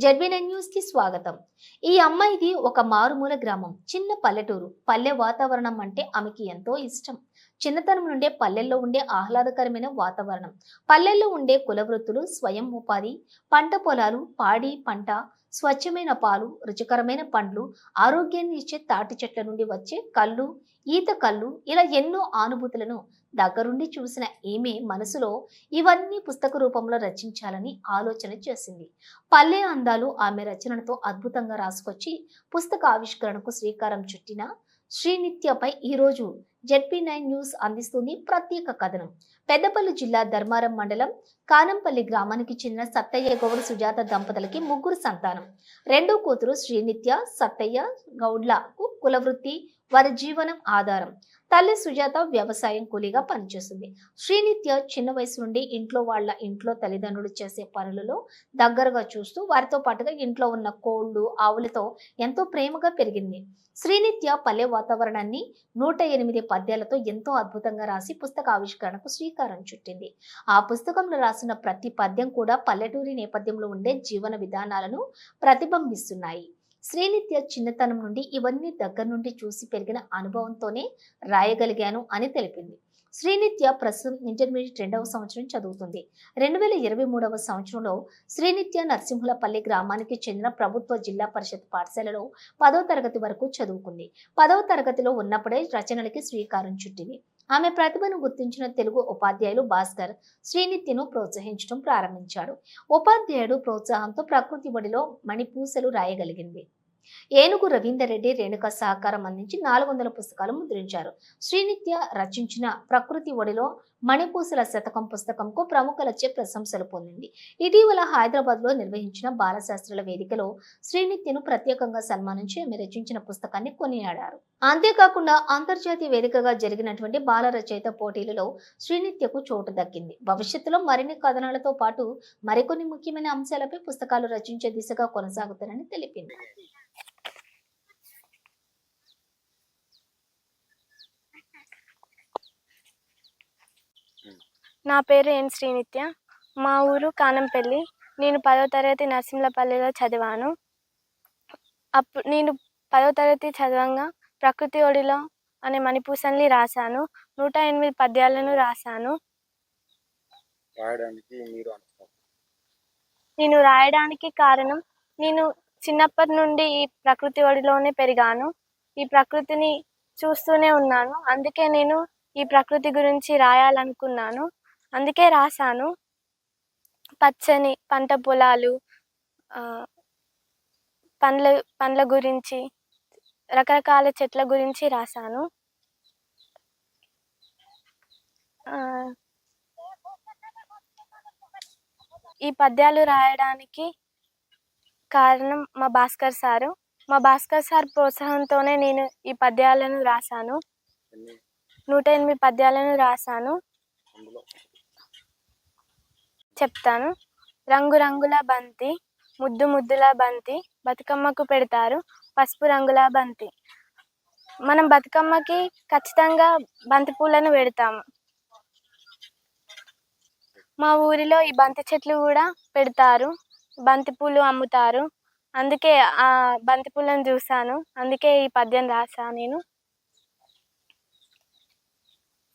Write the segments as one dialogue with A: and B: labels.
A: జెడ్బీ9 news కి స్వాగతం. ఈ అమ్మాయిది ఒక మారుమూల గ్రామం, చిన్న పల్లెటూరు. పల్లె వాతావరణం అంటే ఆమెకి ఎంతో ఇష్టం. చిన్నతనం నుండే పల్లెల్లో ఉండే ఆహ్లాదకరమైన వాతావరణం, పల్లెల్లో ఉండే కుల వృత్తులు, స్వయం ఉపాధి, పంట పొలాలు, పాడి పంట, స్వచ్ఛమైన పాలు, రుచికరమైన పండ్లు, ఆరోగ్యాన్ని ఇచ్చే తాటి చెట్ల నుండి వచ్చే కళ్ళు, ఈత కళ్ళు, ఇలా ఎన్నో అనుభూతులను దగ్గరుండి చూసిన ఈమె మనసులో ఇవన్నీ పుస్తక రూపంలో రచించాలని ఆలోచన చేసింది. పల్లె అందాలు ఆమె రచనలతో అద్భుతంగా రాసుకొచ్చి పుస్తక ఆవిష్కరణకు శ్రీకారం చుట్టిన శ్రీనిత్యపై ఈరోజు జెడ్బీ9 న్యూస్ అందిస్తుంది ప్రత్యేక కథనం. పెద్దపల్లి జిల్లా ధర్మారం మండలం కానంపల్లి గ్రామానికి చెందిన సత్తయ్య గౌడ్ సుజాత దంపతులకి ముగ్గురు సంతానం. రెండో కూతురు శ్రీనిత్య సత్తయ్య గౌడ్లకు కులవృత్తి వారి జీవనం ఆధారం. తల్లి సుజాత వ్యవసాయం కూలీగా పనిచేస్తుంది. శ్రీనిత్య చిన్న వయసు నుండి ఇంట్లో తల్లిదండ్రులు చేసే పనులలో దగ్గరగా చూస్తూ వారితో పాటుగా ఇంట్లో ఉన్న కోళ్లు ఆవులతో ఎంతో ప్రేమగా పెరిగింది. శ్రీనిత్య పల్లె వాతావరణాన్ని 108 పద్యాలతో ఎంతో అద్భుతంగా రాసి పుస్తక ఆవిష్కరణకు శ్రీకారం చుట్టింది. ఆ పుస్తకంలో రాసిన ప్రతి పద్యం కూడా పల్లెటూరి నేపథ్యంలో ఉండే జీవన విధానాలను ప్రతిబింబిస్తున్నాయి. శ్రీనిత్య చిన్నతనం నుండి ఇవన్నీ దగ్గర నుండి చూసి పెరిగిన అనుభవంతోనే రాయగలిగాను అని తెలిపింది. శ్రీనిత్య ప్రస్తుతం ఇంటర్మీడియట్ 2వ సంవత్సరం చదువుతుంది. 2023వ సంవత్సరంలో శ్రీనిత్య నరసింహులపల్లి గ్రామానికి చెందిన ప్రభుత్వ జిల్లా పరిషత్ పాఠశాలలో 10వ తరగతి వరకు చదువుకుంది. 10వ తరగతిలో ఉన్నప్పుడే రచనలకి శ్రీకారం చుట్టింది. ఆమె ప్రతిభను గుర్తించిన తెలుగు ఉపాధ్యాయులు భాస్కర్ శ్రీనిత్యను ప్రోత్సహించడం ప్రారంభించాడు. ఉపాధ్యాయుడు ప్రోత్సాహంతో ప్రకృతి ఒడిలో మణిపూసలు రాయగలిగింది. ఏనుగు రవీందర్ రెడ్డి రేణుక సహకారం అందించి 400 పుస్తకాలు ముద్రించారు. శ్రీనిత్య రచించిన ప్రకృతి ఒడిలో మణిపూసల శతకం పుస్తకంకు ప్రముఖులచే ప్రశంసలు పొందింది. ఇటీవల హైదరాబాద్ లో నిర్వహించిన బాలశాస్త్రుల వేదికలో శ్రీనిత్యను ప్రత్యేకంగా సన్మానించి ఆమె రచించిన పుస్తకాన్ని కొనియాడారు. అంతేకాకుండా అంతర్జాతీయ వేదికగా జరిగినటువంటి బాల రచయిత పోటీలలో శ్రీనిత్యకు చోటు దక్కింది. భవిష్యత్తులో మరిన్ని కథనాలతో పాటు మరికొన్ని ముఖ్యమైన అంశాలపై పుస్తకాలు రచించే దిశగా కొనసాగుతారని తెలిపింది.
B: నా పేరు ఎన్ శ్రీనిత్య. మా ఊరు కానంపల్లి. నేను 10వ తరగతి నరసింహులపల్లిలో చదివాను. నేను 10వ తరగతి చదవంగా ప్రకృతి ఒడిలో అనే మణిపూసల్ని రాశాను. 108 పద్యాలను రాశాను. నేను రాయడానికి కారణం, నేను చిన్నప్పటి నుండి ఈ ప్రకృతి ఒడిలోనే పెరిగాను. ఈ ప్రకృతిని చూస్తూనే ఉన్నాను. అందుకే నేను ఈ ప్రకృతి గురించి రాయాలనుకున్నాను. అందుకే రాశాను. పచ్చని పంట పొలాలు, పండ్ల గురించి, రకరకాల చెట్ల గురించి రాశాను. ఈ పద్యాలు రాయడానికి కారణం మా భాస్కర్ సారు. మా భాస్కర్ సార్ ప్రోత్సాహంతోనే నేను ఈ పద్యాలను రాశాను. 108 పద్యాలను రాశాను. చెప్తాను. రంగురంగుల బంతి, ముద్దు ముద్దుల బంతి, బతుకమ్మకు పెడతారు పసుపు రంగుల బంతి. మనం బతుకమ్మకి ఖచ్చితంగా బంతి పూలను పెడతాము. మా ఊరిలో ఈ బంతి చెట్లు కూడా పెడతారు, బంతి పూలు అమ్ముతారు. అందుకే ఆ బంతి పూలను చూశాను, అందుకే ఈ పద్యం రాశాను నేను.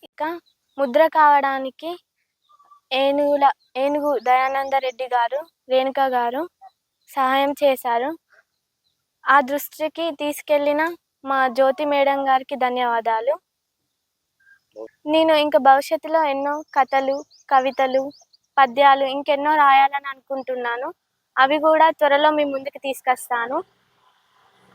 B: ఇక ముద్ర కావడానికి ఏనుగు దయానంద రెడ్డి గారు, రేణుక గారు సహాయం చేశారు. ఆ దృష్టికి తీసుకెళ్లిన మా జ్యోతి మేడం గారికి ధన్యవాదాలు. నేను ఇంకా భవిష్యత్తులో ఎన్నో కథలు, కవితలు, పద్యాలు ఇంకెన్నో రాయాలని అనుకుంటున్నాను. అవి కూడా త్వరలో మీ ముందుకు తీసుకొస్తాను.